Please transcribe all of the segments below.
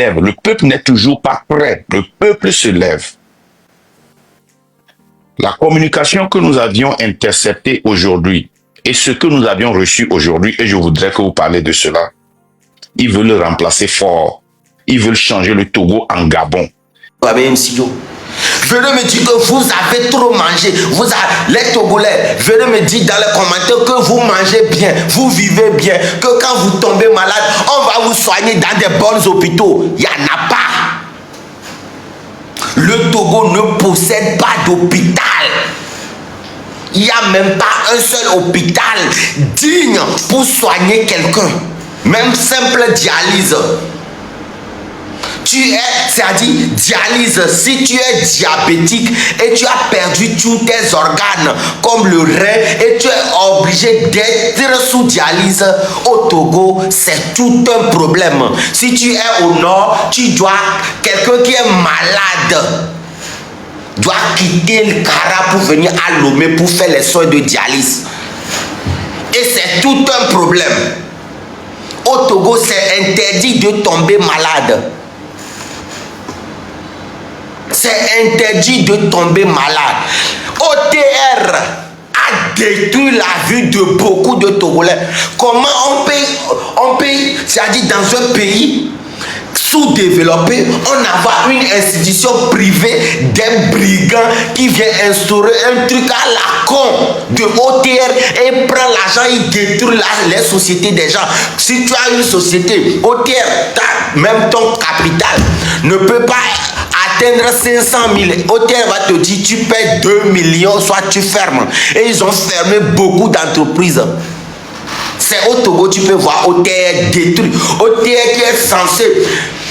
lève. Le peuple n'est toujours pas prêt. Le peuple se lève. La communication que nous avions interceptée aujourd'hui et ce que nous avions reçu aujourd'hui, et je voudrais que vous parlez de cela, ils veulent le remplacer fort. Ils veulent changer le Togo en Gabon. Venez me dire que vous avez trop mangé. Les Togolais, venez me dire dans les commentaires que vous mangez bien, vous vivez bien, que quand vous tombez malade, on va vous soigner dans des bons hôpitaux. Il n'y en a pas. Le Togo ne possède pas d'hôpital. Il n'y a même pas un seul hôpital digne pour soigner quelqu'un. Même simple dialyse. C'est-à-dire dialyse, si tu es diabétique et tu as perdu tous tes organes comme le rein et tu es obligé d'être sous dialyse au Togo, c'est tout un problème. Si tu es au nord, quelqu'un qui est malade doit quitter le Kara pour venir à Lomé pour faire les soins de dialyse. Et c'est tout un problème. Au Togo, c'est interdit de tomber malade. C'est interdit de tomber malade. OTR a détruit la vie de beaucoup de Togolais. Comment on peut, c'est-à-dire dans un pays sous-développé, on a une institution privée des brigands qui vient instaurer un truc à la con de OTR et prend l'argent, il détruit les sociétés des gens. Si tu as une société, OTR, même ton capital ne peut pas atteindre 500 000. OTR va te dire tu paies 2 millions, soit tu fermes. Et ils ont fermé beaucoup d'entreprises. C'est au Togo, tu peux voir OTR détruit. OTR qui est censé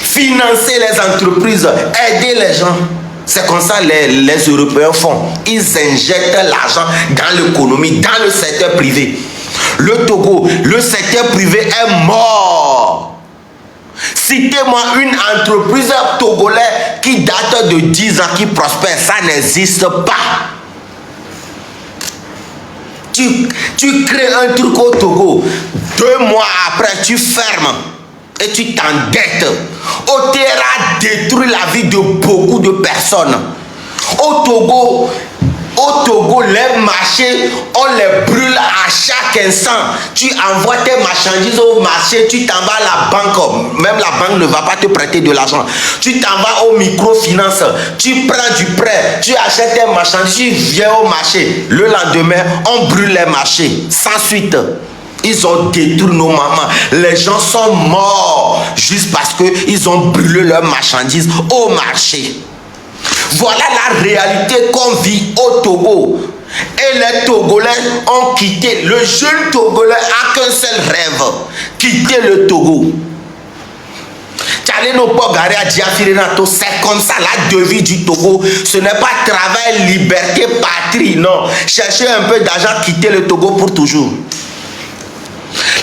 financer les entreprises, aider les gens. C'est comme ça les Européens font. Ils injectent l'argent dans l'économie, dans le secteur privé. Le Togo, le secteur privé est mort. Citez-moi une entreprise togolaise qui date de 10 ans, qui prospère. Ça n'existe pas. Tu crées un truc au Togo, 2 mois après, tu fermes et tu t'endettes. OTR a détruit la vie de beaucoup de personnes. Au Togo, les marchés, on les brûle à chaque instant. Tu envoies tes marchandises au marché, tu t'en vas à la banque. Même la banque ne va pas te prêter de l'argent. Tu t'en vas au microfinance, tu prends du prêt, tu achètes tes marchandises, tu viens au marché. Le lendemain, on brûle les marchés. Sans suite. Ils ont détruit nos mamans. Les gens sont morts juste parce qu'ils ont brûlé leurs marchandises au marché. Voilà la réalité qu'on vit au Togo. Et les Togolais ont quitté. Le jeune Togolais a qu'un seul rêve. Quitter le Togo. C'est comme ça la devise du Togo. Ce n'est pas travail, liberté, patrie. Non. Cherchez un peu d'argent, quitter le Togo pour toujours.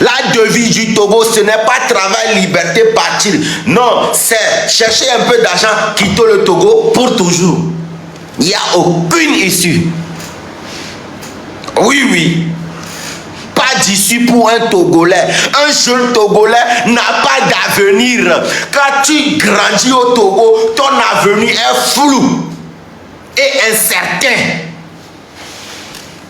La devise du Togo, ce n'est pas travail, liberté, partir. Non, c'est chercher un peu d'argent, quitter le Togo pour toujours. Il n'y a aucune issue. Oui. Pas d'issue pour un Togolais. Un jeune Togolais n'a pas d'avenir. Quand tu grandis au Togo, ton avenir est flou et incertain.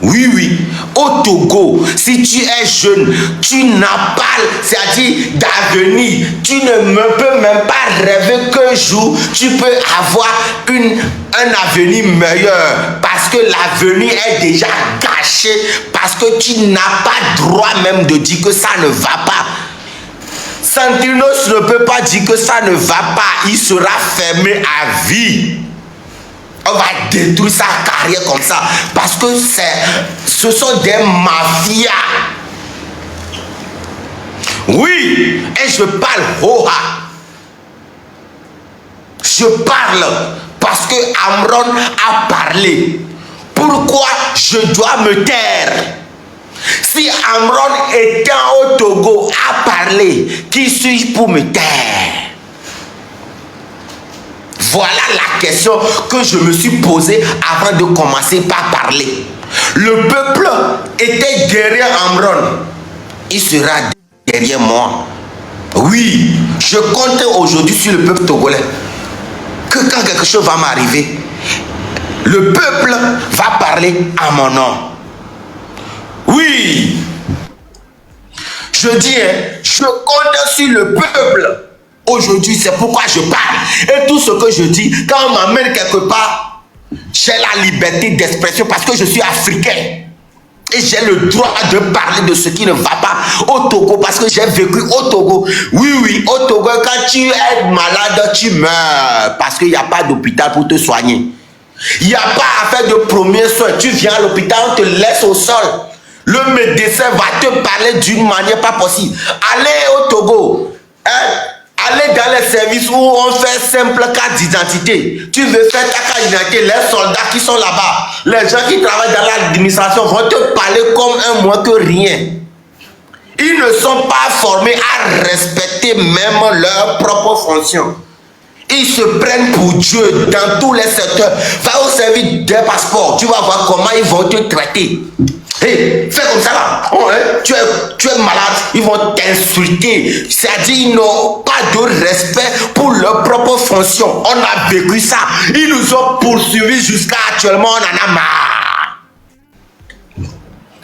Oui. Au Togo, si tu es jeune, tu n'as pas, c'est-à-dire d'avenir. Tu ne peux même pas rêver qu'un jour, tu peux avoir un avenir meilleur. Parce que l'avenir est déjà gâché. Parce que tu n'as pas droit même de dire que ça ne va pas. Santinos ne peut pas dire que ça ne va pas. Il sera fermé à vie. On va détruire sa carrière comme ça. Parce que ce sont des mafias. Oui, et je parle Hoha. Je parle parce que Amron a parlé. Pourquoi je dois me taire? Si Amron étant au Togo a parlé, qui suis-je pour me taire? Voilà la question que je me suis posée avant de commencer par parler. Le peuple était derrière Amron. Il sera derrière moi. Oui, je compte aujourd'hui sur le peuple togolais. Que quand quelque chose va m'arriver, le peuple va parler à mon nom. Oui, je dis, je compte sur le peuple. Aujourd'hui, c'est pourquoi je parle. Et tout ce que je dis, quand on m'amène quelque part, j'ai la liberté d'expression parce que je suis africain. Et j'ai le droit de parler de ce qui ne va pas au Togo parce que j'ai vécu au Togo. Oui, oui, au Togo, quand tu es malade, tu meurs parce qu'il n'y a pas d'hôpital pour te soigner. Il n'y a pas à faire de premiers soins. Tu viens à l'hôpital, on te laisse au sol. Le médecin va te parler d'une manière pas possible. Allez au Togo. Allez dans les services où on fait simple carte d'identité. Tu veux faire ta carte d'identité, les soldats qui sont là-bas, les gens qui travaillent dans l'administration vont te parler comme un moins que rien. Ils ne sont pas formés à respecter même leur propre fonction. Ils se prennent pour Dieu dans tous les secteurs. Va au service des passeports, tu vas voir comment ils vont te traiter. Hey, fais comme ça là. Oh, hein? Tu es malade, ils vont t'insulter. C'est-à-dire ils n'ont pas de respect pour leur propre fonction. On a vécu ça. Ils nous ont poursuivis jusqu'à actuellement, on en a marre.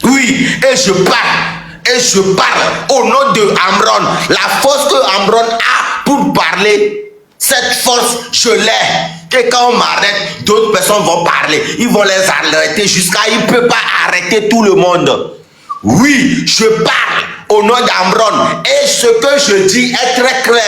Oui, et je parle au nom de Amron. La force que Amron a pour parler, cette force, je l'ai. Et quand on m'arrête, d'autres personnes vont parler. Ils vont les arrêter jusqu'à... Ils ne peuvent pas arrêter tout le monde. Oui, je parle au nom d'Amron. Et ce que je dis est très clair.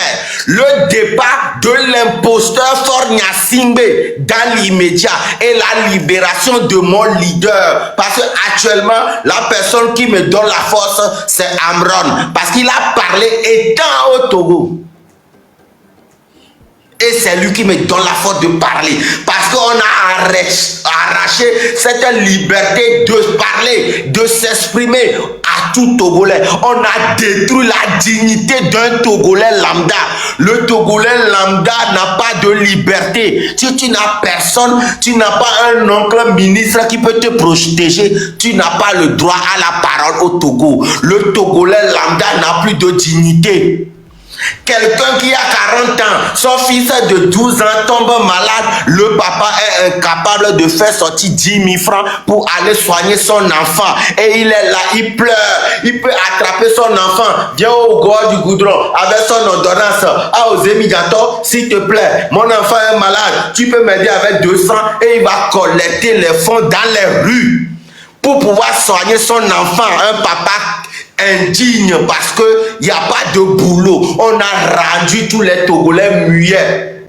Le départ de l'imposteur Faure Gnassingbé dans l'immédiat et la libération de mon leader. Parce que actuellement, la personne qui me donne la force, c'est Amron. Parce qu'il a parlé étant au Togo. Et c'est lui qui me donne la force de parler. Parce qu'on a arraché cette liberté de parler, de s'exprimer à tout Togolais. On a détruit la dignité d'un Togolais lambda. Le Togolais lambda n'a pas de liberté. Si tu n'as personne, tu n'as pas un oncle ministre qui peut te protéger, tu n'as pas le droit à la parole au Togo. Le Togolais lambda n'a plus de dignité. Quelqu'un qui a 40 ans, son fils de 12 ans tombe malade, le papa est incapable de faire sortir 10 000 francs pour aller soigner son enfant. Et il est là, il pleure, il peut attraper son enfant, viens au gorge du goudron avec son ordonnance. Ah, Ozemigato, s'il te plaît, mon enfant est malade, tu peux m'aider avec 200 et il va collecter les fonds dans les rues pour pouvoir soigner son enfant. Un papa indigne parce que il n'y a pas de boulot. On a rendu tous les Togolais muets.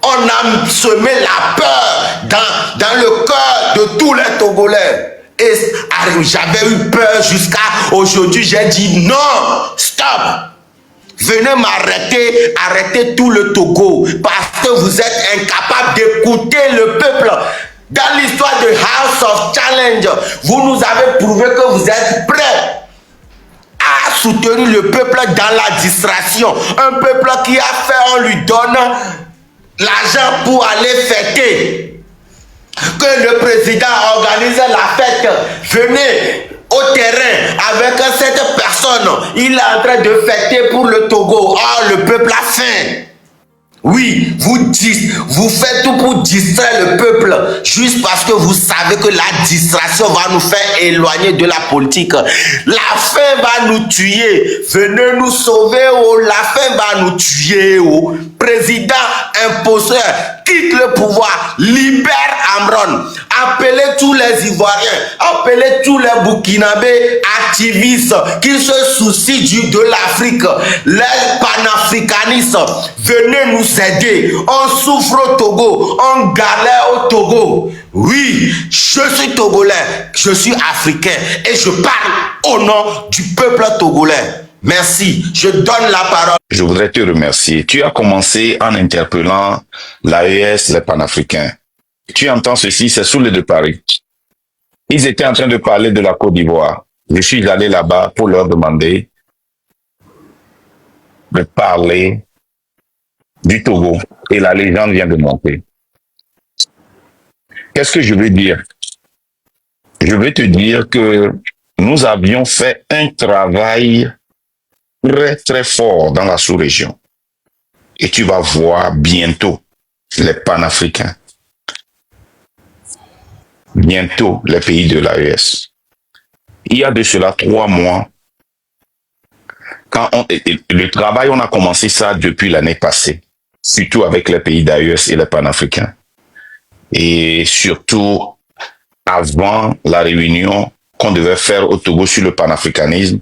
On a semé la peur dans le cœur de tous les Togolais. Et j'avais eu peur jusqu'à aujourd'hui. J'ai dit non, stop. Venez m'arrêter, arrêtez tout le Togo parce que vous êtes incapable d'écouter le peuple. Dans l'histoire de House of Challenge, vous nous avez prouvé que vous êtes prêts à soutenir le peuple dans la distraction. Un peuple qui a fait, on lui donne l'argent pour aller fêter. Que le président organise la fête. Venez au terrain avec cette personne. Il est en train de fêter pour le Togo. Ah, le peuple a faim. Oui, vous faites tout pour distraire le peuple, juste parce que vous savez que la distraction va nous faire éloigner de la politique. La faim va nous tuer. Venez nous sauver, oh. La faim va nous tuer, oh. Président imposteur, quitte le pouvoir, libère Amron. Appelez tous les Ivoiriens, appelez tous les Burkinabés activistes qui se soucient de l'Afrique, les panafricanistes. Venez nous aider. On souffre au Togo, on galère au Togo. Oui, je suis Togolais, je suis africain et je parle au nom du peuple togolais. Merci, je donne la parole. Je voudrais te remercier. Tu as commencé en interpellant l'AES, les panafricains. Tu entends ceci, c'est sous les de Paris. Ils étaient en train de parler de la Côte d'Ivoire. Je suis allé là-bas pour leur demander de parler du Togo. Et la légende vient de monter. Qu'est-ce que je veux dire? Je veux te dire que nous avions fait un travail très très fort dans la sous-région. Et tu vas voir bientôt les panafricains, bientôt les pays de l'AES. Il y a de cela 3 mois, le travail, on a commencé ça depuis l'année passée, surtout avec les pays d'AES et les panafricains. Et surtout avant la réunion qu'on devait faire au Togo sur le panafricanisme,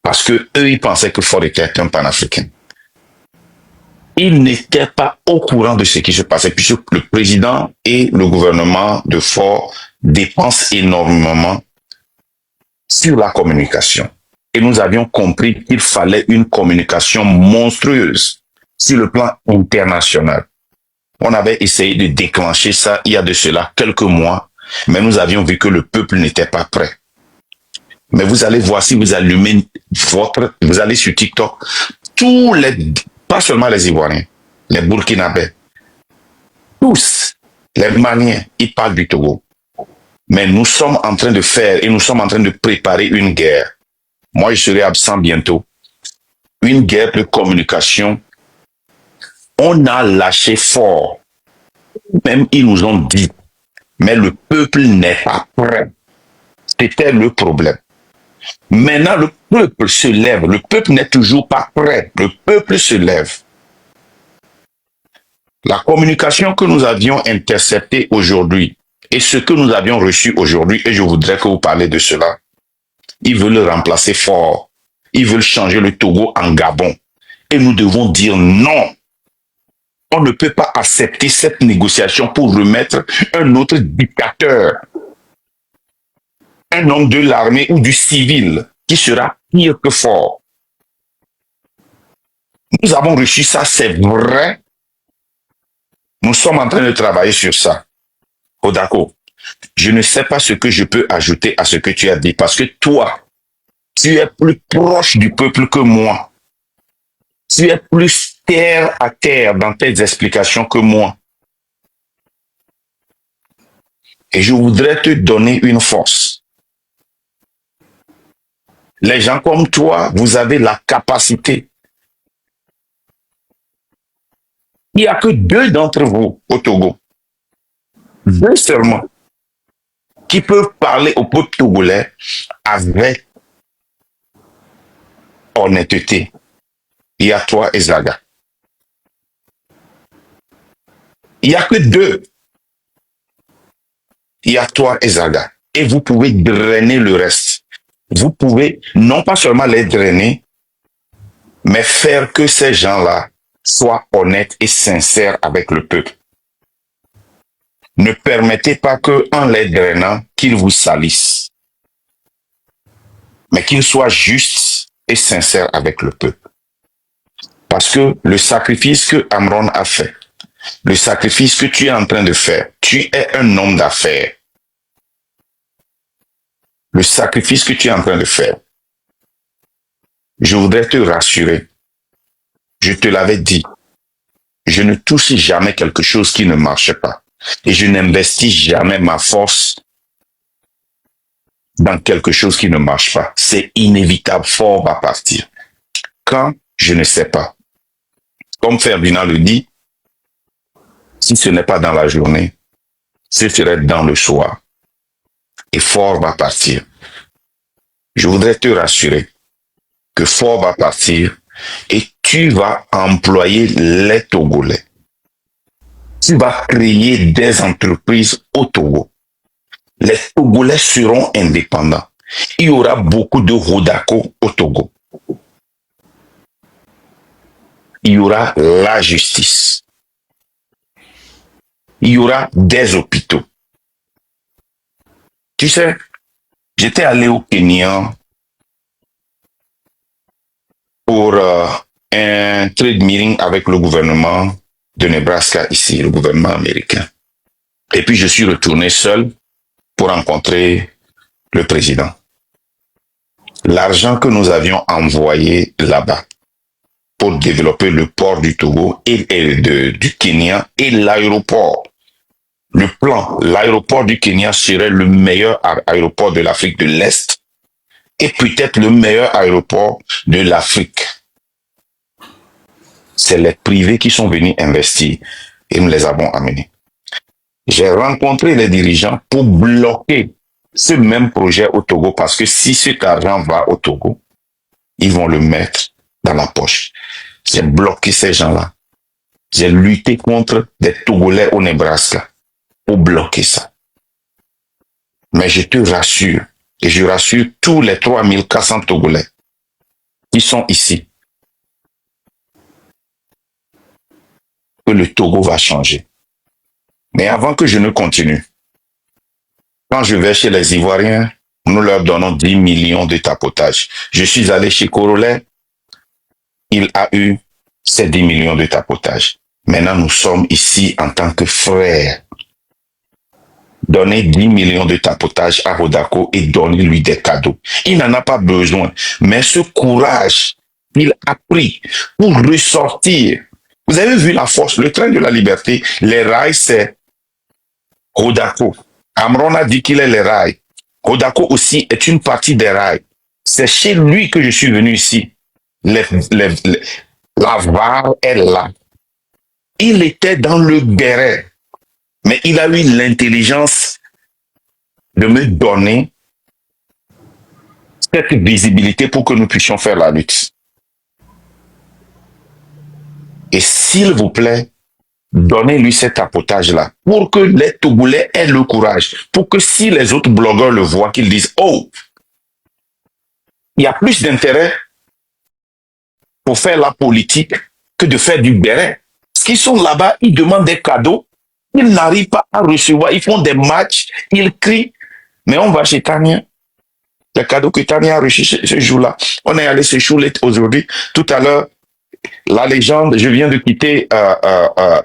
parce que eux, ils pensaient que Ford était un panafricain. Ils n'étaient pas au courant de ce qui se passait, puisque le président et le gouvernement de Ford dépensent énormément sur la communication. Et nous avions compris qu'il fallait une communication monstrueuse sur le plan international. On avait essayé de déclencher ça il y a de cela quelques mois, mais nous avions vu que le peuple n'était pas prêt. Mais vous allez voir, si vous allumez vous allez sur TikTok, pas seulement les Ivoiriens, les Burkinabés, tous les Maliens, ils parlent du Togo. Mais nous sommes en train de faire et nous sommes en train de préparer une guerre. Moi, je serai absent bientôt. Une guerre de communication. On a lâché fort. Même ils nous ont dit. Mais le peuple n'est pas prêt. C'était le problème. Maintenant, le peuple se lève. Le peuple n'est toujours pas prêt. Le peuple se lève. La communication que nous avions interceptée aujourd'hui et ce que nous avions reçu aujourd'hui, et je voudrais que vous parlez de cela, ils veulent le remplacer fort. Ils veulent changer le Togo en Gabon. Et nous devons dire non. On ne peut pas accepter cette négociation pour remettre un autre dictateur, un homme de l'armée ou du civil qui sera pire que fort. Nous avons reçu ça, c'est vrai. Nous sommes en train de travailler sur ça. Odako, je ne sais pas ce que je peux ajouter à ce que tu as dit, parce que toi, tu es plus proche du peuple que moi. Tu es plus terre à terre dans tes explications que moi. Et je voudrais te donner une force. Les gens comme toi, vous avez la capacité. Il n'y a que 2 d'entre vous au Togo. 2 seulement. Qui peuvent parler au peuple togolais avec honnêteté. Il y a toi et Zaga. Il n'y a que 2. Il y a toi et Zaga. Et vous pouvez drainer le reste. Vous pouvez non pas seulement les drainer, mais faire que ces gens-là soient honnêtes et sincères avec le peuple. Ne permettez pas qu'en les drainant, qu'ils vous salissent, mais qu'ils soient justes et sincères avec le peuple. Parce que le sacrifice que Amron a fait, le sacrifice que tu es en train de faire, tu es un homme d'affaires. Le sacrifice que tu es en train de faire, je voudrais te rassurer. Je te l'avais dit. Je ne touche jamais quelque chose qui ne marche pas. Et je n'investis jamais ma force dans quelque chose qui ne marche pas. C'est inévitable. Fort va partir. Quand? Je ne sais pas. Comme Ferdinand le dit, si ce n'est pas dans la journée, ce serait dans le soir. Et Fort va partir. Je voudrais te rassurer que Fort va partir et tu vas employer les Togolais. Tu vas créer des entreprises au Togo. Les Togolais seront indépendants. Il y aura beaucoup de Rodako au Togo. Il y aura la justice. Il y aura des hôpitaux. Tu sais, j'étais allé au Kenya pour un trade meeting avec le gouvernement de Nebraska ici, le gouvernement américain. Et puis je suis retourné seul pour rencontrer le président. L'argent que nous avions envoyé là-bas pour développer le port du Togo et du Kenya et l'aéroport. Le plan, l'aéroport du Kenya serait le meilleur aéroport de l'Afrique de l'Est et peut-être le meilleur aéroport de l'Afrique c'est les privés qui sont venus investir et nous les avons amenés. J'ai rencontré les dirigeants pour bloquer ce même projet au Togo parce que si cet argent va au Togo, ils vont le mettre dans la poche. J'ai bloqué ces gens-là. J'ai lutté contre des Togolais au Nebraska pour bloquer ça. Mais je te rassure, et je rassure tous les 3400 Togolais qui sont ici, que le Togo va changer. Mais avant que je ne continue, quand je vais chez les Ivoiriens, nous leur donnons 10 millions de tapotage. Je suis allé chez Corolet, il a eu ces 10 millions de tapotage. Maintenant, nous sommes ici en tant que frères. Donnez 10 millions de tapotage à Rodako et donnez-lui des cadeaux. Il n'en a pas besoin. Mais ce courage qu'il a pris pour ressortir. Vous avez vu la force, le train de la liberté, les rails, c'est Rodako. Amron a dit qu'il est les rails. Rodako aussi est une partie des rails. C'est chez lui que je suis venu ici. La VAR est là. Il était dans le béret. Mais il a eu l'intelligence de me donner cette visibilité pour que nous puissions faire la lutte. Et s'il vous plaît, donnez-lui cet tapotage-là pour que les Togolais aient le courage. Pour que si les autres blogueurs le voient, qu'ils disent « Oh, il y a plus d'intérêt pour faire la politique que de faire du béret. » Parce qu'ils sont là-bas, ils demandent des cadeaux. Ils n'arrivent pas à recevoir, ils font des matchs, ils crient. Mais on va chez Tania. Le cadeau que Tania a reçu ce jour-là. On est allé se chouler aujourd'hui. Tout à l'heure, la légende, je viens de quitter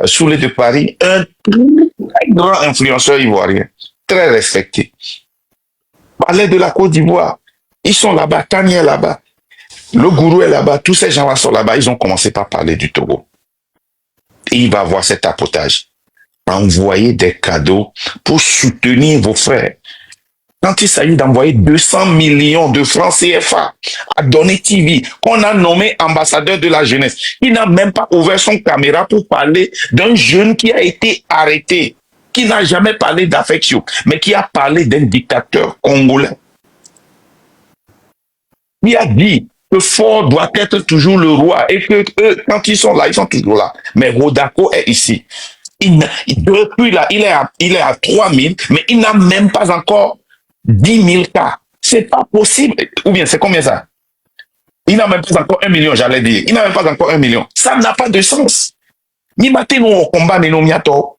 Choulet de Paris, un très grand influenceur ivoirien, très respecté. Parlait de la Côte d'Ivoire. Ils sont là-bas, Tania est là-bas. Le gourou est là-bas, tous ces gens-là sont là-bas. Ils ont commencé par parler du Togo. Et il va avoir cet tapotage. Envoyer des cadeaux pour soutenir vos frères. Quand il s'agit d'envoyer 200 millions de francs CFA à Donné TV, qu'on a nommé ambassadeur de la jeunesse, il n'a même pas ouvert son caméra pour parler d'un jeune qui a été arrêté, qui n'a jamais parlé d'affection, mais qui a parlé d'un dictateur congolais. Il a dit que Ford doit être toujours le roi et que eux, quand ils sont là, ils sont toujours là. Mais Rodako est ici. Depuis là, il est à 3000, mais il n'a même pas encore 10 000 cas. C'est pas possible. Ou bien, c'est combien ça? Il n'a même pas encore 1 million, j'allais dire. Il n'a même pas encore 1 million. Ça n'a pas de sens. Ni matin, nous, on combat, nous, miato.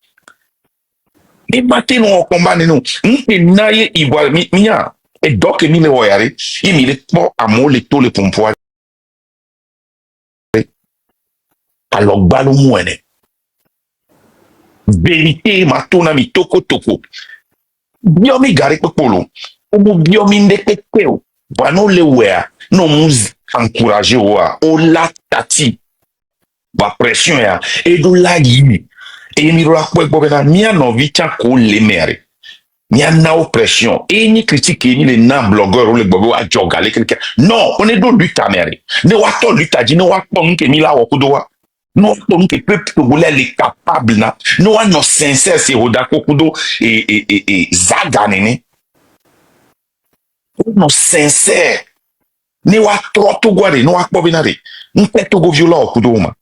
Ni matin, nous, on combat, nous. Nous, naïe, ivoire, mia. Et donc, il m'a voyagé. Il m'a dit, bon, à moi, les taux, les pompoirs. Alors, balou, mouene. Vérité matona mi toko toko biomi gari polo obo biomi ndeke kweo bano lewea no muz encourager wa o la tati ba pression ya e do la yi e mi ro akwe gbo na mi no vicha ko le mere mi na oppression e ni critique ni le na blogueur o le gbo wa jogale quelqu'un non on est do lutte amere ne wa to lutte ji ne wa po nke mi la wo kudo wa nous sommes que peuple togolais est capable na nous sommes sincères c'est Rodako Kudo et Zaganene nous sommes sincères nous sommes trop togolais nous sommes pas binari nous sommes togo violent Kudo ma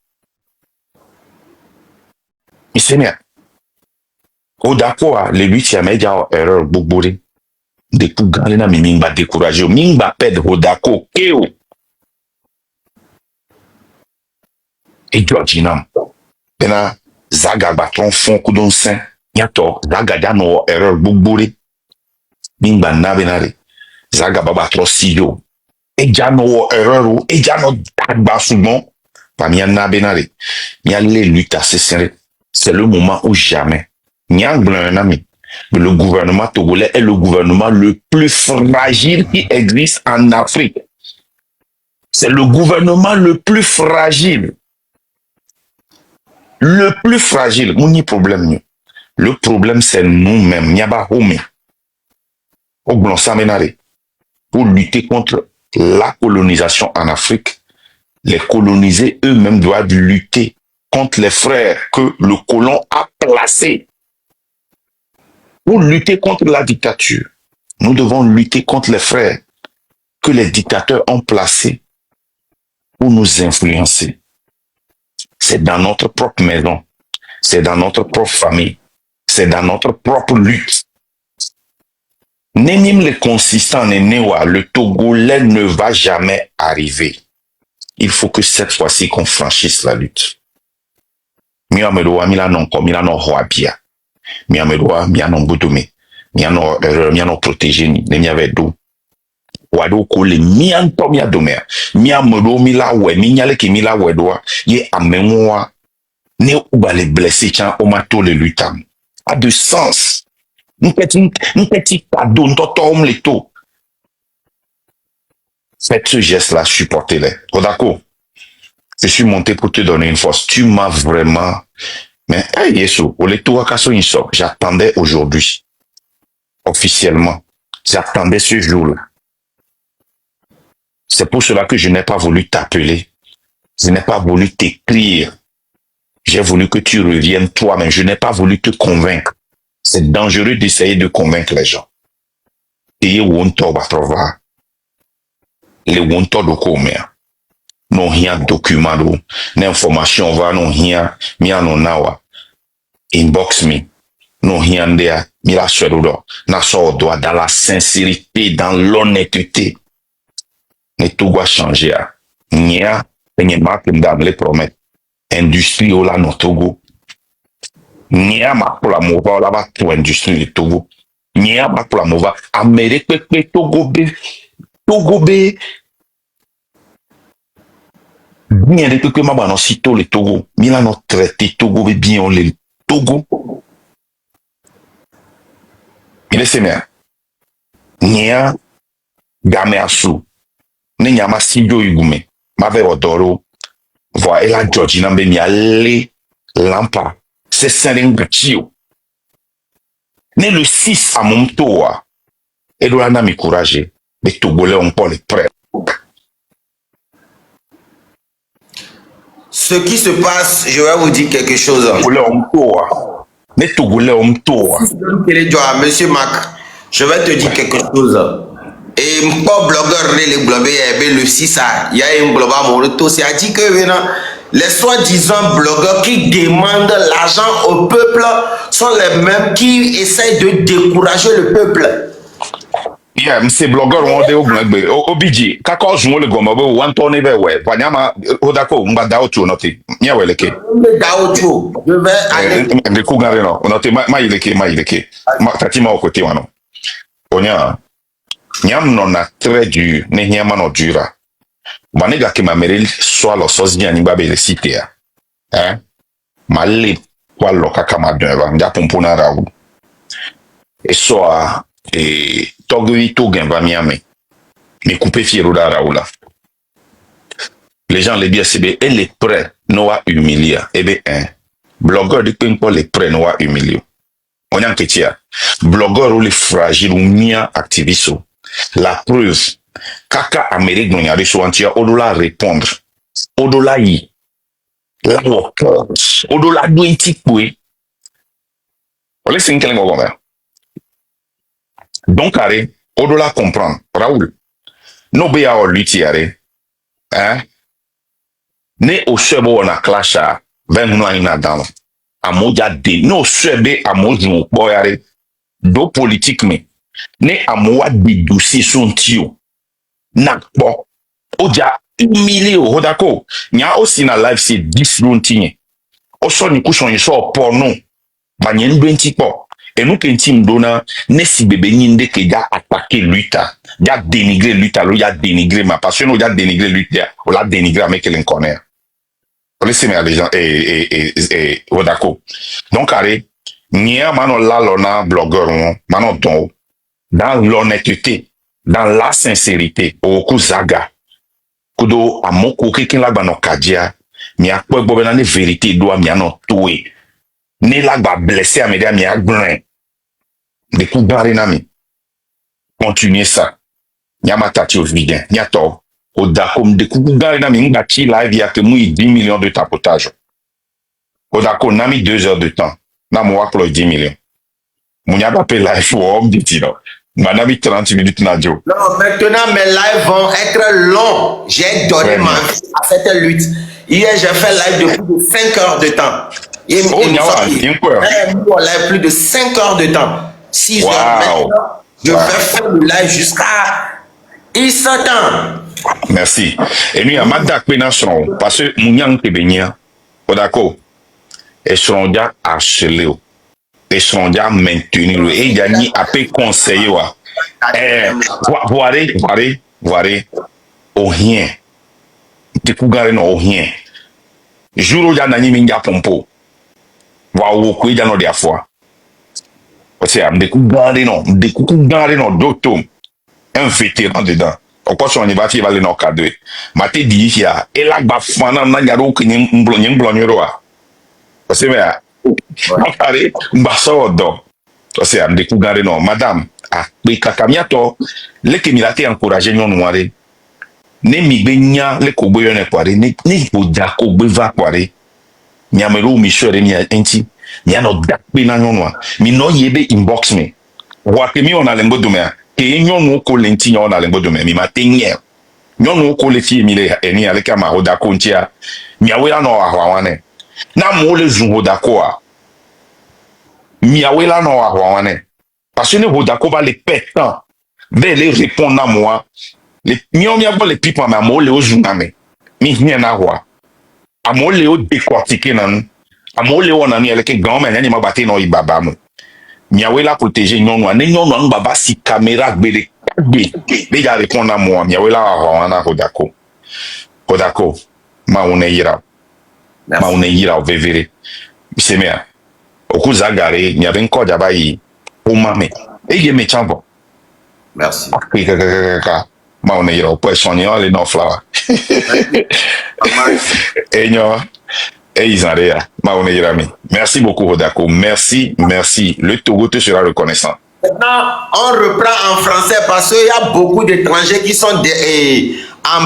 mais c'est bien Rodako a le 8e média erreur bobori de pour gagner na mimba décourager mimba perdre Rodako keo et Georginam. Pena Zaga batron fond kudon sain. Nyato Zaga dano erreur buburi. Bimba na benare. Zaga babatro siyo. Et jano erreur et jano dagba souvent. Pas mia na benare. Mia les luttes assez serrées. C'est le moment où jamais. Nyang blanc ami. Le gouvernement togolais est le gouvernement le plus fragile qui existe en Afrique. C'est le gouvernement le plus fragile. Le plus fragile, mon problème. Le problème, c'est nous-mêmes. Nyaba home. Au blanc pour lutter contre la colonisation en Afrique. Les colonisés eux-mêmes doivent lutter contre les frères que le colon a placés pour lutter contre la dictature. Nous devons lutter contre les frères que les dictateurs ont placés pour nous influencer. C'est dans notre propre maison, c'est dans notre propre famille, c'est dans notre propre lutte. Nénim le consistant Nénéwa, le Togolais ne va jamais arriver. Il faut que cette fois-ci qu'on franchisse la lutte. Miamedoa, Milano, Milano, Hoabia. Miamedoa, Miano Boudoumé. Miano protégé, Némiave d'eau. Wado kole mianto mia domer. Miamedo mila we, minyale ki mila we doa. Ye amenwa. Ne ouba les blessés, tiens, omato le lutam. A de sens. Un petit cadeau, un totom les taux. Faites ce geste-là, supportez-les. Kodako, je suis monté pour te donner une force. Tu m'as vraiment... Mais, hey, Yesu, j'attendais aujourd'hui, officiellement. J'attendais ce jour-là. C'est pour cela que je n'ai pas voulu t'appeler. Je n'ai pas voulu t'écrire. J'ai voulu que tu reviennes toi, mais je n'ai pas voulu te convaincre. C'est dangereux d'essayer de convaincre les gens. Et wonto batrova. Les wonto do komea. Non rien document do. L'information va non rien. Mia non nawa. Inbox me. Non rien dea. Mila cherudo. Na so doit dans la sincérité, dans l'honnêteté. Ne tout va changer. Nia. Penye marque m'dam les promettre. Industrie au la no Togo. Niama pour la mova là-bas pour l'industrie du Togo. Niama pour la mova. Amérique Togo B. Togo B. Bien de que ma banon sito le Togo. Mila no traité Togo B bien le Togo. Il est sémère. Nia game asu. Ne nyama sido igume. Ma ve odoro. Voa ela Georgina be mi ale lampa. C'est Saint-Ringachio. Né le 6 à Momtoa. Et là, on a mis courage. Les Togolais ont pas les prêts. Ce qui se passe, je vais vous dire quelque chose. Les Togolais ont Toa. Monsieur Mac, je vais te dire quelque chose. Et mon blogueur, les blogueurs, le 6 il y a un blogueur, mon retour, c'est à dire que les soi-disant blogueurs qui demandent l'argent au peuple sont les mêmes qui essayent de décourager le peuple. Yeah, ces blogueurs ont des ognagbe. Obiji, kako jumo le gomabo, wantone be we. Wanyama, odako, mba daocho note. Nya weleke. Daocho, je vais aller. De kougare no, note ma ileke. Ma tatima au côté wano. Onya, nyam non na très dur, ne nyama no dura. Manega ke ma merel soit lo sozi ani babe le cité ya. Hein? Malé kwa lo kaka madeva, ndia pompona raou. Et soit et togui to gen va miame. Mais couper fiero da raoula. Les gens les bien c'est et les prêts noa humilia. Eh bien hein. Blogueur de ping les prêts noa humilio. On y ketia. Blogueur ou les fragiles ou mia activiso. La preuve kaka Amérique non yari so antia odola répondre odola yi la workers odola do intikwe ole sinkel ngo gomba donc arrêt odola comprendre Raoul no be ya lutti arrêt hein ne o sebo na clasha 20 ina dans amoja de no sebe amoju boy arrêt do politique me ne amowa de dossier son tio nakpo oja humilié au hodako nya aussi na live c'est 10 lontinye oso ni kushon so porno banyen 20 po et nous kentim dona ne si bébé nyinde ke ja attaquer luta ja dénigrer luta lo ja dénigrer ma passion o ja dénigrer luta o la dénigrer avec l'inconnu laissez-moi les gens et hodako donc arrêt nya mano la lona blogueur mano don dans l'honnêteté dans la sincérité au kuzaga kudo amoko kekin la gba no kadia mi akpo gbo be na ne vérité do mi ano toé ne la gba blessé amedia mi agbrin de ku gari na mi continuer ça nyama tati o vidien nyato Au Dako, m'dekoukou gare na mi ngati live ya que mou 10 millions de tapotage. Au Dako, n'a mis 2 heures de temps. Na mou wak 10 millions. Mounia pas live pour homme dit non. N'a mis 30 minutes na jo. Non, maintenant mes lives vont être longs. J'ai donné ma vie à cette lutte. Hier, j'ai fait live de plus de 5 heures de temps. Oh, live plus de 5 heures de temps. 6 heures. Maintenant, je vais faire le live jusqu'à 100 ans. Merci. Et nous, à Madak Pénation, parce que Mouniang Tébénia, d'accord, et seront déjà harcelés, et seront déjà maintenus, et il y a ni à peu conseiller, voirez, au rien. T'es cougaré non, au rien. Jour où il y a nani minga pompo, voir où il y a no dia fois. Parce que m'de cougaré non, d'autres, un vétéran dedans. Au cours son anniversaire, il va aller dans le cadre. Mate dit ici, et là, bah, fana, n'a pas de blonyoa. Parce que, mais, mbasa odo. Parce que, m'de cougaré non, madame, ah, mais kakamiato, les kémilate encouragé non noire. Ne mi benya le kobo yone kware, ne boja kobo va kware. Nyamelo mi sure ni enti. Nyano dakpe na nyonwa. Mi no yebe inbox me. Wake mi ona lembo dumea. Ke nyonu ko lenti nyona lembo dumea. Mi matenye. Nyonu ko leti mi le eni aleka ma hoda kontia. Miawela no ahwawane. Na mo le zun hoda ko a. Miawela no ahwawane. Parce que ne hoda ko va le pétant. Ve le répondre à moi. Les les people mais amo le ozuname mi hien na hwa amo le o décortiquer nan amo le wona ni eleke grand mais ni ma baté no ibaba mo miawe la protéger nyonu ne nyonu an baba si caméra gbede be ja répondre à moi miawe la hwa na kodako ma une yira o vevere bisemea okuzagare ni aben ko jaba yi o mame e ye me chambo merci ma on est au poisson les non flower et ils en réa ma on est ami merci beaucoup Hodako merci le Togo te sera reconnaissant. Maintenant on reprend en français parce qu'il y a beaucoup d'étrangers qui sont en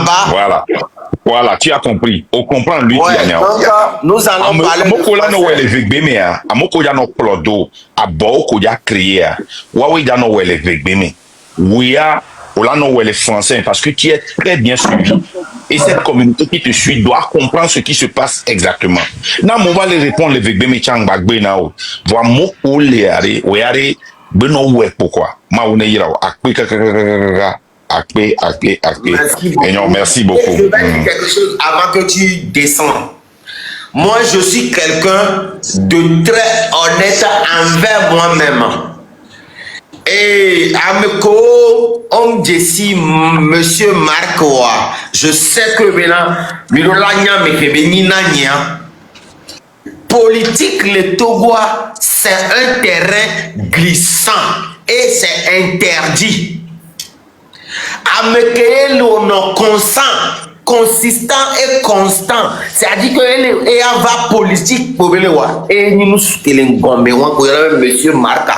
bas. Voilà, tu as compris. On comprend lui qui a nous allons parler Amokola no wele vegbeme a amokoya no plodo abo ko ya créer wa ya no wele vegbeme we are Olano ou elle est français parce que tu es très bien suivi et cette communauté qui te suit doit comprendre ce qui se passe exactement. Na mo va les répondre les vegbe me chang bagbe na o. Voa mo o le are o yare beno we pourquoi. Ma one yira akpe. Merci beaucoup. Je vais dire quelque chose avant que tu descendes. Moi je suis quelqu'un de très honnête envers moi-même. Et Ameko, homme Jessie, monsieur Marcoa, je sais que maintenant, politique, le Togo, c'est un terrain glissant et c'est interdit. Ameke, l'on consistant et constant, c'est-à-dire que il va politique pour le voir. Et nous sommes monsieur Marca.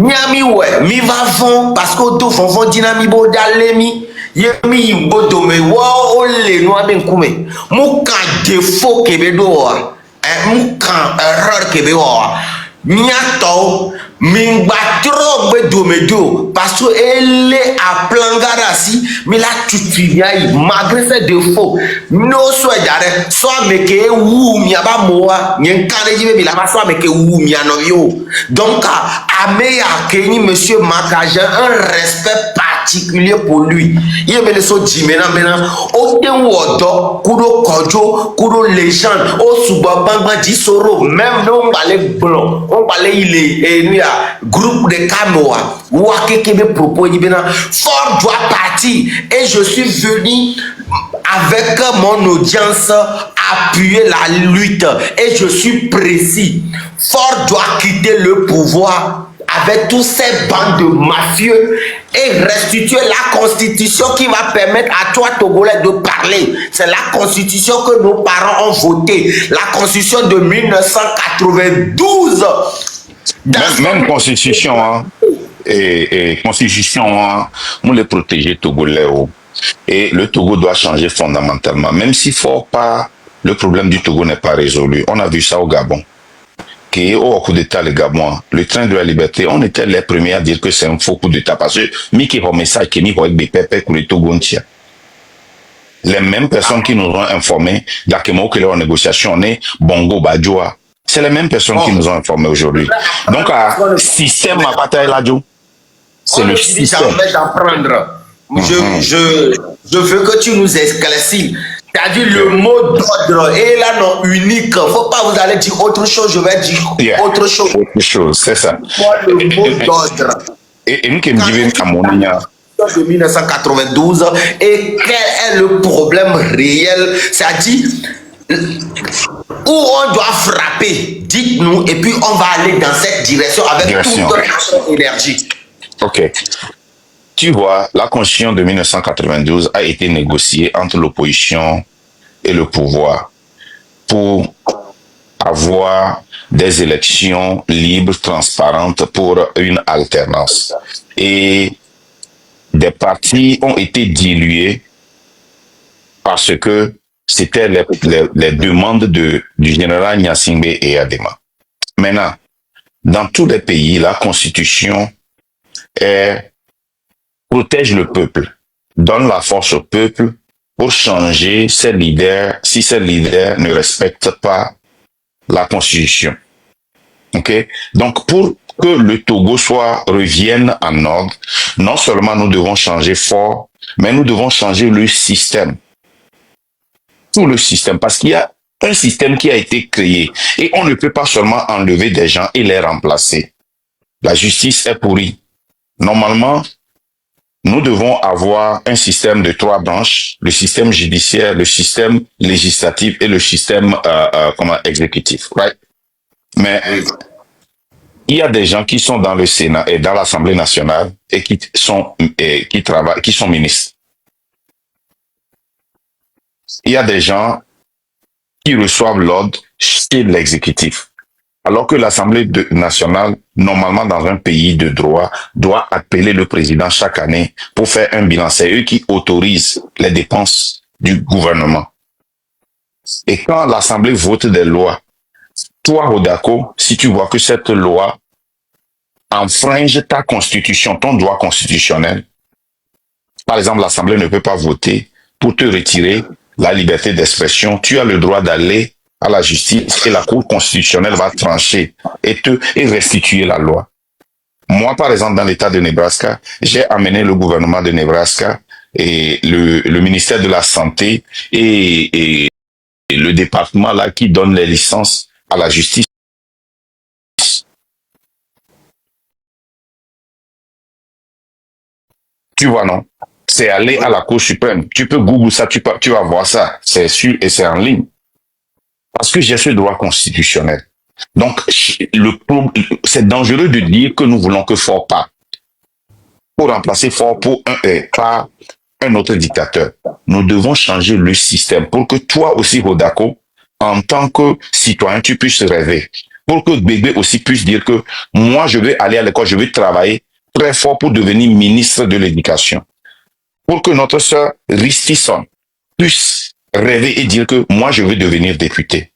Miami ouais mi va fond parce que do fond dynami bo dalemi yemi bodo me wa ole no aben kume mu kan défaut kebe do wa mu kan erreur kebe wa nyato mi gba trop gbe do me do parce que elle a plangarasi mi la tutu yai malgré ses défauts no so jare so ameke wu mi aba moa nyen kare jibe bi la ba so ameke wu mi anoyo donc Ameya Kenyi, monsieur Maka, j'ai un respect particulier pour lui. Il me le so jimena mena. Oten wodo, kudo kojo, kudo légende, o subabamba disoro, même non balé blanc, on balé il est groupe de Kamoa, ouake kebe propos ibena, fort doit partir et je suis venu avec mon audience appuyer la lutte et je suis précis. Fort doit quitter le pouvoir avec tous ces bandes de mafieux et restituer la constitution qui va permettre à toi Togolais de parler. C'est la constitution que nos parents ont votée, la constitution de 1992. Même constitution, hein, et constitution, hein, nous les protéger Togolais. Et le Togo doit changer fondamentalement. Même si fort pas, le problème du Togo n'est pas résolu. On a vu ça au Gabon. Qui au coup d'État, le Gabon, le train de la liberté, on était les premiers à dire que c'est un faux coup d'État. Parce que, Miki message qui avec des pépés pour le Togo, les mêmes personnes qui nous ont informés, d'Akemo que leur négociation est Bongo Badjoa. C'est les mêmes personnes qui nous ont informés aujourd'hui. Donc, système à bataille là, c'est le système. D'apprendre. Je veux que tu nous éclaircisses. C'est-à-dire le mot d'ordre est là non unique. Faut pas vous allez dire autre chose, je vais dire autre chose. Autre chose, c'est ça. Le mot d'ordre. Et nous qui me disons à mon de 1992 et quel est le problème réel, c'est-à-dire où on doit frapper, dites-nous, et puis on va aller dans cette direction avec toute notre énergie. Ok. Tu vois, la Constitution de 1992 a été négociée entre l'opposition et le pouvoir pour avoir des élections libres, transparentes pour une alternance. Et des partis ont été dilués parce que c'était les demandes du général Gnassingbé et Adema. Maintenant, dans tous les pays, la Constitution protège le peuple, donne la force au peuple pour changer ses leaders si ces leaders ne respectent pas la Constitution. Ok? Donc, pour que le Togo revienne en ordre, non seulement nous devons changer fort, mais nous devons changer le système. Tout le système, parce qu'il y a un système qui a été créé et on ne peut pas seulement enlever des gens et les remplacer. La justice est pourrie. Normalement, nous devons avoir un système de 3 branches, le système judiciaire, le système législatif et le système exécutif. Right? Mais il y a des gens qui sont dans le Sénat et dans l'Assemblée nationale et qui travaillent, qui sont ministres. Il y a des gens qui reçoivent l'ordre chez l'exécutif. Alors que l'Assemblée nationale, normalement dans un pays de droit, doit appeler le président chaque année pour faire un bilan. C'est eux qui autorisent les dépenses du gouvernement. Et quand l'Assemblée vote des lois, toi, Rodako, si tu vois que cette loi enfringe ta constitution, ton droit constitutionnel, par exemple, l'Assemblée ne peut pas voter pour te retirer la liberté d'expression. Tu as le droit d'aller à la justice et la Cour constitutionnelle va trancher et restituer la loi. Moi, par exemple, dans l'État de Nebraska, j'ai amené le gouvernement de Nebraska et le ministère de la Santé et le département là qui donne les licences à la justice. Tu vois, non? C'est aller à la Cour suprême. Tu peux Google ça, tu vas voir ça. C'est sûr et c'est en ligne. Parce que j'ai ce droit constitutionnel. Donc, c'est dangereux de dire que nous voulons que Fort parte. Pour remplacer Fort par un autre dictateur. Nous devons changer le système pour que toi aussi, Rodako, en tant que citoyen, tu puisses rêver. Pour que bébé aussi puisse dire que moi, je vais aller à l'école, je vais travailler très fort pour devenir ministre de l'Éducation. Pour que notre sœur Ristisson puisse rêver et dire que moi, je veux devenir député.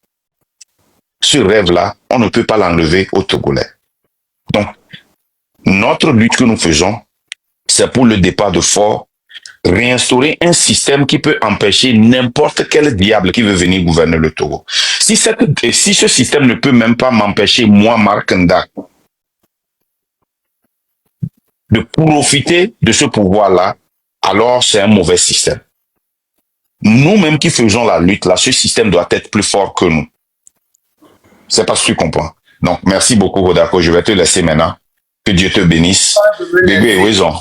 Ce rêve-là, on ne peut pas l'enlever aux Togolais. Donc, notre lutte que nous faisons, c'est pour le départ de Fort, réinstaurer un système qui peut empêcher n'importe quel diable qui veut venir gouverner le Togo. Si ce système ne peut même pas m'empêcher, moi, Marc Nda, de profiter de ce pouvoir-là, alors c'est un mauvais système. Nous-mêmes qui faisons la lutte, là, ce système doit être plus fort que nous. C'est parce que tu comprends. Donc, merci beaucoup, Rodako. Je vais te laisser maintenant. Que Dieu te bénisse. Bébé, raison.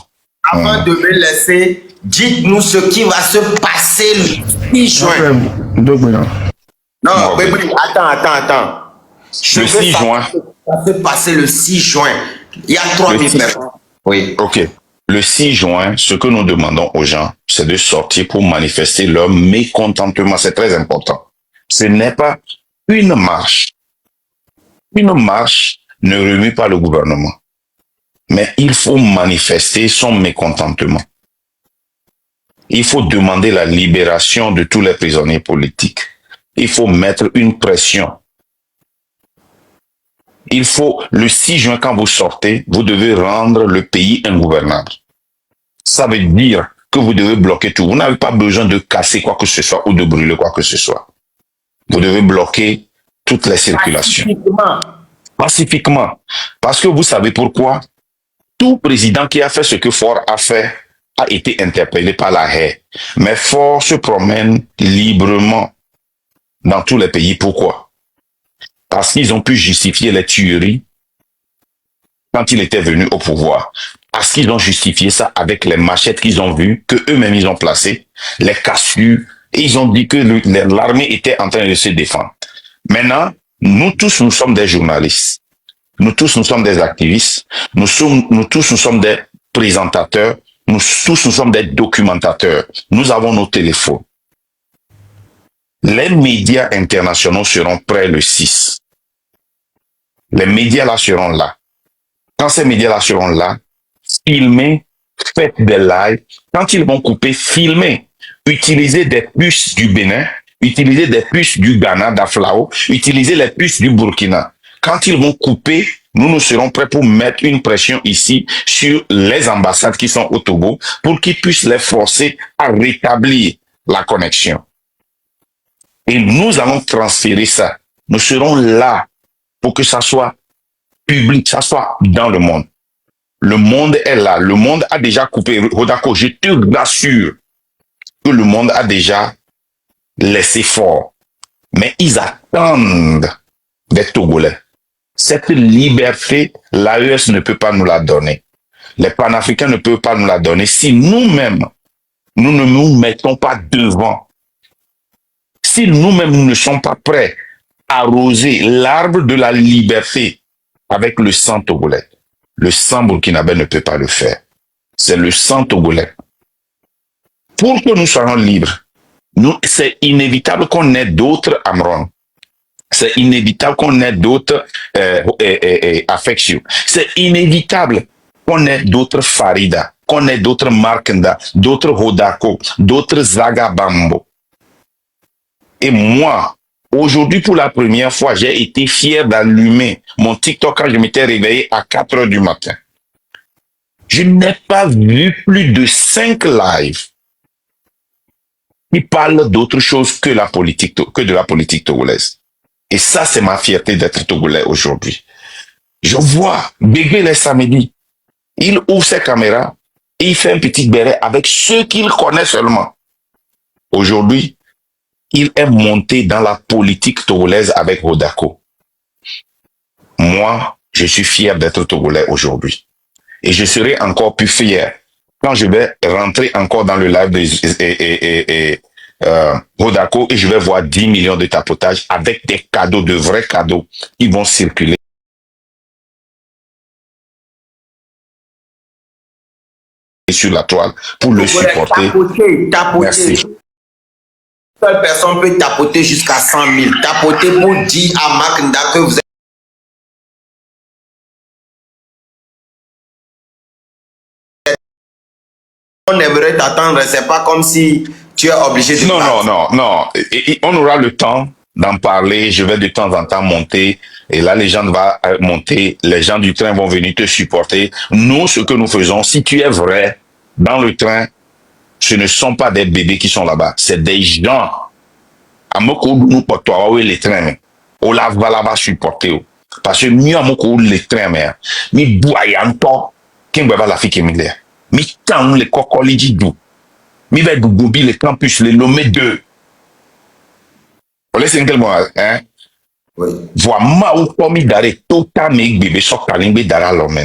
Avant de me laisser, dites-nous ce qui va se passer le 6 juin. Non, bébé, attends. Le 6 juin. Ça va se passer le 6 juin. Il y a 3000 personnes. Oui. Ok. Le 6 juin, ce que nous demandons aux gens, c'est de sortir pour manifester leur mécontentement. C'est très important. Ce n'est pas une marche. Une marche ne remue pas le gouvernement. Mais il faut manifester son mécontentement. Il faut demander la libération de tous les prisonniers politiques. Il faut mettre une pression. Il faut, le 6 juin, quand vous sortez, vous devez rendre le pays ingouvernable. Ça veut dire que vous devez bloquer tout. Vous n'avez pas besoin de casser quoi que ce soit ou de brûler quoi que ce soit. Vous devez bloquer toutes les circulations. Pacifiquement. Parce que vous savez pourquoi? Tout président qui a fait ce que Faure a fait a été interpellé par la haie. Mais Faure se promène librement dans tous les pays. Pourquoi? Parce qu'ils ont pu justifier les tueries quand il était venu au pouvoir. Parce qu'ils ont justifié ça avec les machettes qu'ils ont vues, que eux-mêmes ils ont placées, les cassures, et ils ont dit que l'armée était en train de se défendre. Maintenant, nous tous, nous sommes des journalistes. Nous tous, nous sommes des activistes. Nous tous, nous sommes des présentateurs. Nous tous, nous sommes des documentateurs. Nous avons nos téléphones. Les médias internationaux seront prêts le 6. Les médias là seront là. Quand ces médias-là seront là, filmez, faites des lives. Quand ils vont couper, filmez. Utilisez des puces du Bénin, utilisez des puces du Ghana, d'Aflao, utilisez les puces du Burkina. Quand ils vont couper, nous serons prêts pour mettre une pression ici sur les ambassades qui sont au Togo pour qu'ils puissent les forcer à rétablir la connexion. Et nous allons transférer ça. Nous serons là pour que ça soit public, ça soit dans le monde. Le monde est là. Le monde a déjà coupé. Hodako, je te rassure que le monde a déjà laissé fort. Mais ils attendent des Togolais. Cette liberté, l'AES ne peut pas nous la donner. Les panafricains ne peuvent pas nous la donner si nous-mêmes, nous ne nous mettons pas devant. Si nous-mêmes, nous ne sommes pas prêts à arroser l'arbre de la liberté avec le sang togolais. Le sang burkinabé ne peut pas le faire. C'est le sang togolais. Pour que nous soyons libres, c'est inévitable qu'on ait d'autres Amron. C'est inévitable qu'on ait d'autres affections. C'est inévitable qu'on ait d'autres Farida, qu'on ait d'autres Markenda, d'autres Hodako, d'autres Zagabambo. Et moi, aujourd'hui, pour la première fois, j'ai été fier d'allumer mon TikTok quand je m'étais réveillé à 4 heures du matin. Je n'ai pas vu plus de 5 lives qui parlent d'autre chose que la politique, que de la politique togolaise. Et ça, c'est ma fierté d'être togolais aujourd'hui. Je vois Bébé les samedis. Il ouvre ses caméras et il fait un petit béret avec ceux qu'il connaît seulement. Aujourd'hui, il est monté dans la politique togolaise avec Hodako. Moi, je suis fier d'être togolais aujourd'hui. Et je serai encore plus fier quand je vais rentrer encore dans le live de Hodako et je vais voir 10 millions de tapotages avec des cadeaux, de vrais cadeaux qui vont circuler sur la toile pour le supporter. Merci. Seule personne peut tapoter jusqu'à 100 000. Tapoter pour dire à Maknda que vous êtes. On aimerait t'attendre, c'est pas comme si tu es obligé de. Non. Et on aura le temps d'en parler. Je vais de temps en temps monter. Et la légende va monter. Les gens du train vont venir te supporter. Nous, ce que nous faisons, si tu es vrai, dans le train, ce ne sont pas des bébés qui sont là-bas. C'est des gens. À Moko, nous, pour toi, les trains, on la va supporter. Parce que mieux à Moko, les trains, mais, mi boyanto, qui va la fille qui est là. Mi tant les cocoli d'idou. Mi va gobi les campus, les nommés d'eux. On laisse un quel mois, hein? Oui. Voilà, ou comme il d'arrêt, totalement, bébé, sok kalimbe d'ara l'homme,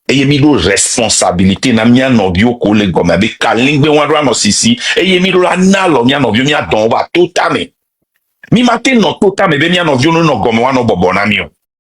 et mis de responsabilité na mia novio collègue comme avec kalingbe wadra no sisi et mis la na lo mia novio mia don wa totame mi matin no totame be mia novio no gomme wa no bobo na mio